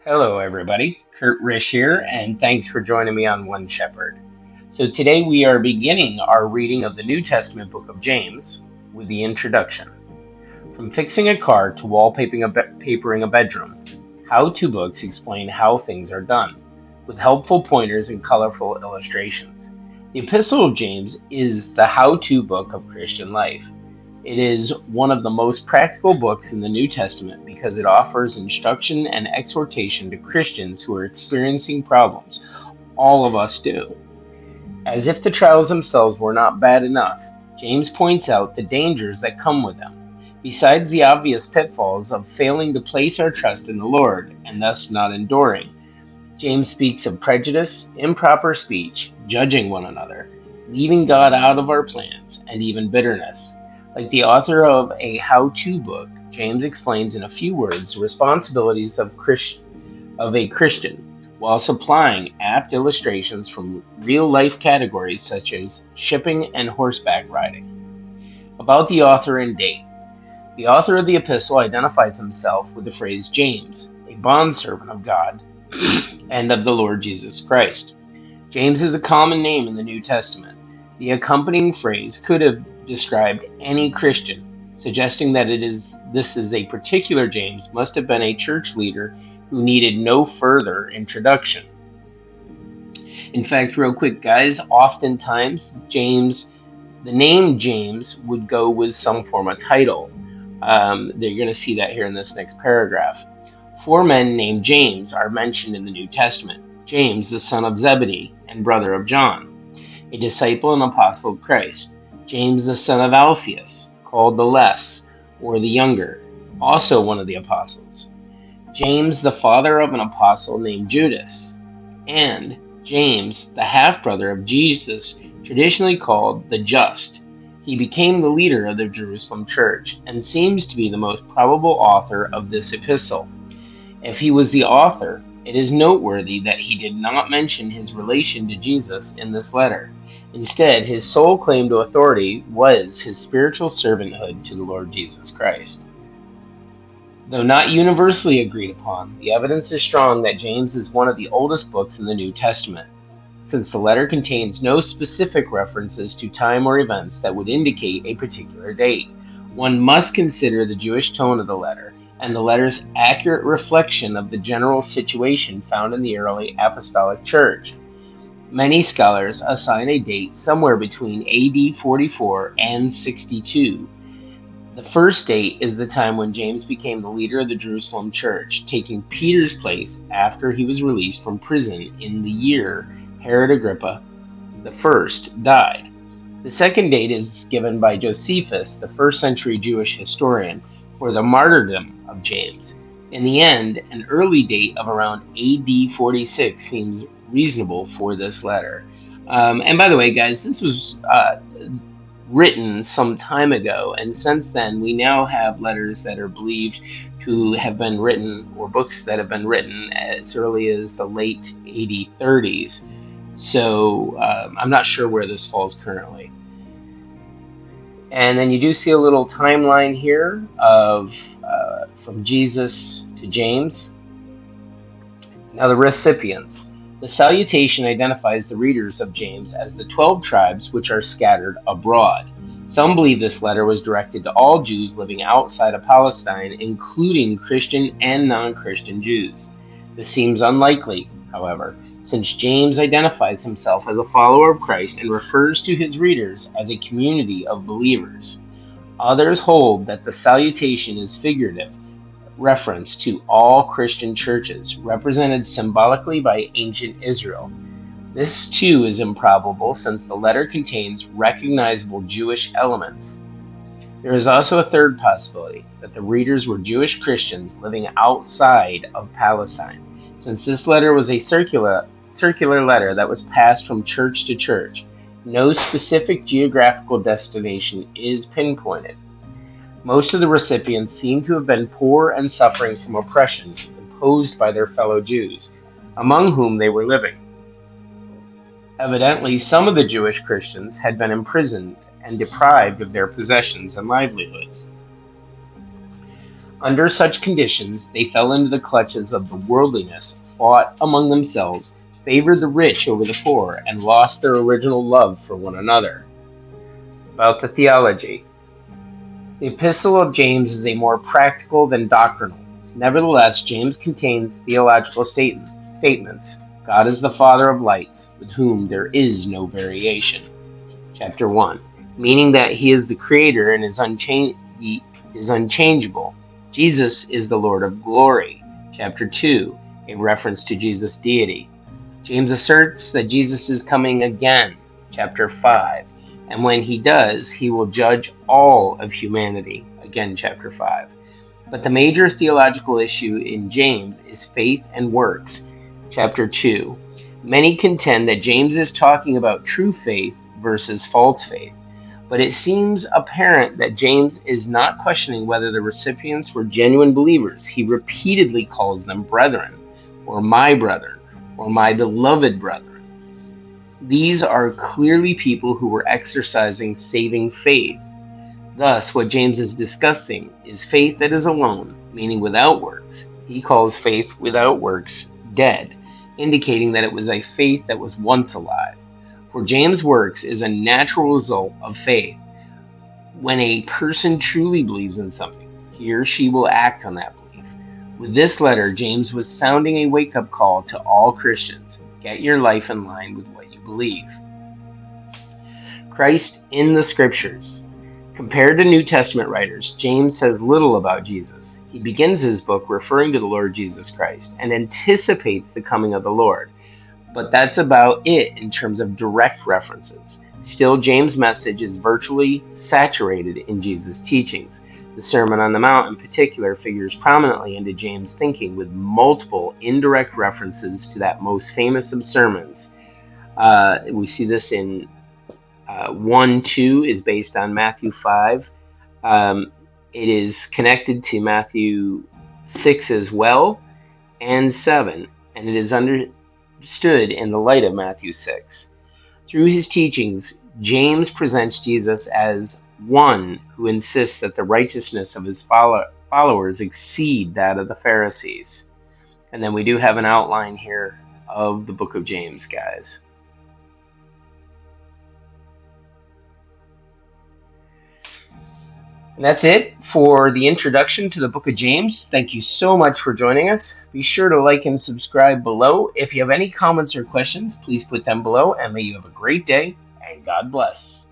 Hello, everybody. Kurt Rish here, and thanks for joining me on One Shepherd. So, today we are beginning our reading of the New Testament book of James with the introduction. From fixing a car to papering a bedroom, how-to books explain how things are done, with helpful pointers and colorful illustrations. The Epistle of James is the how-to book of Christian life. It is one of the most practical books in the New Testament because it offers instruction and exhortation to Christians who are experiencing problems. All of us do. As if the trials themselves were not bad enough, James points out the dangers that come with them. Besides the obvious pitfalls of failing to place our trust in the Lord and thus not enduring, James speaks of prejudice, improper speech, judging one another, leaving God out of our plans, and even bitterness. Like the author of a how-to book, James explains in a few words the responsibilities of a Christian, while supplying apt illustrations from real-life categories such as shipping and horseback riding. About the author and date. The author of the epistle identifies himself with the phrase James, a bondservant of God and of the Lord Jesus Christ. James is a common name in the New Testament. The accompanying phrase could have described any Christian, suggesting that this is a particular James must have been a church leader who needed no further introduction. In fact, real quick, guys, oftentimes the name James would go with some form of title. You're going to see that here in this next paragraph. Four men named James are mentioned in the New Testament. James, the son of Zebedee and brother of John, a disciple and apostle of Christ. James, the son of Alphaeus, called the Less, or the Younger, also one of the apostles. James, the father of an apostle named Judas. And James, the half-brother of Jesus, traditionally called the Just. He became the leader of the Jerusalem church and seems to be the most probable author of this epistle. If he was the author, it is noteworthy that he did not mention his relation to Jesus in this letter. Instead, his sole claim to authority was his spiritual servanthood to the Lord Jesus Christ. Though not universally agreed upon, the evidence is strong that James is one of the oldest books in the New Testament, since the letter contains no specific references to time or events that would indicate a particular date. One must consider the Jewish tone of the letter and the letter's accurate reflection of the general situation found in the early apostolic church. Many scholars assign a date somewhere between AD 44 and 62. The first date is the time when James became the leader of the Jerusalem church, taking Peter's place after he was released from prison in the year Herod Agrippa I died. The second date is given by Josephus, the first-century Jewish historian, for the martyrdom of James. In the end, an early date of around AD 46 seems reasonable for this letter. And by the way, guys, this was written some time ago, and since then we now have letters that are believed to have been written, or books that have been written as early as the late AD 30s. So I'm not sure where this falls currently. And then you do see a little timeline here of from Jesus to James. Now the recipients. The salutation identifies the readers of James as the 12 tribes which are scattered abroad. Some believe this letter was directed to all Jews living outside of Palestine, including Christian and non-Christian Jews. This seems unlikely, however, since James identifies himself as a follower of Christ and refers to his readers as a community of believers. Others hold that the salutation is figurative, reference to all Christian churches, represented symbolically by ancient Israel. This too is improbable since the letter contains recognizable Jewish elements. There is also a third possibility, that the readers were Jewish Christians living outside of Palestine, since this letter was a circular letter that was passed from church to church. No specific geographical destination is pinpointed. Most of the recipients seem to have been poor and suffering from oppression imposed by their fellow Jews, among whom they were living. Evidently, some of the Jewish Christians had been imprisoned and deprived of their possessions and livelihoods. Under such conditions, they fell into the clutches of the worldliness, fought among themselves, favored the rich over the poor, and lost their original love for one another. About the theology. The Epistle of James is a more practical than doctrinal. Nevertheless, James contains theological statements. God is the Father of lights, with whom there is no variation. Chapter 1, meaning that he is the creator and he is unchangeable. Jesus is the Lord of glory. Chapter 2, a reference to Jesus' deity. James asserts that Jesus is coming again. Chapter 5, and when he does, he will judge all of humanity. Again, chapter 5. But the major theological issue in James is faith and works. Chapter 2. Many contend that James is talking about true faith versus false faith, but it seems apparent that James is not questioning whether the recipients were genuine believers. He repeatedly calls them brethren, or my brethren, or my beloved brethren. These are clearly people who were exercising saving faith. Thus, what James is discussing is faith that is alone, meaning without works. He calls faith without works dead, indicating that it was a faith that was once alive. For James' works is a natural result of faith. When a person truly believes in something, he or she will act on that belief. With this letter, James was sounding a wake-up call to all Christians. Get your life in line with what you believe. Christ in the Scriptures. Compared to New Testament writers, James says little about Jesus. He begins his book referring to the Lord Jesus Christ and anticipates the coming of the Lord. But that's about it in terms of direct references. Still, James' message is virtually saturated in Jesus' teachings. The Sermon on the Mount in particular figures prominently into James' thinking with multiple indirect references to that most famous of sermons. We see this in 1:2 is based on Matthew 5. It is connected to Matthew 6 as well, and 7, and it is understood in the light of Matthew 6. Through his teachings, James presents Jesus as one who insists that the righteousness of his followers exceed that of the Pharisees. And then we do have an outline here of the book of James, guys. And that's it for the introduction to the book of James. Thank you so much for joining us. Be sure to like and subscribe below. If you have any comments or questions, please put them below, and may you have a great day, and God bless.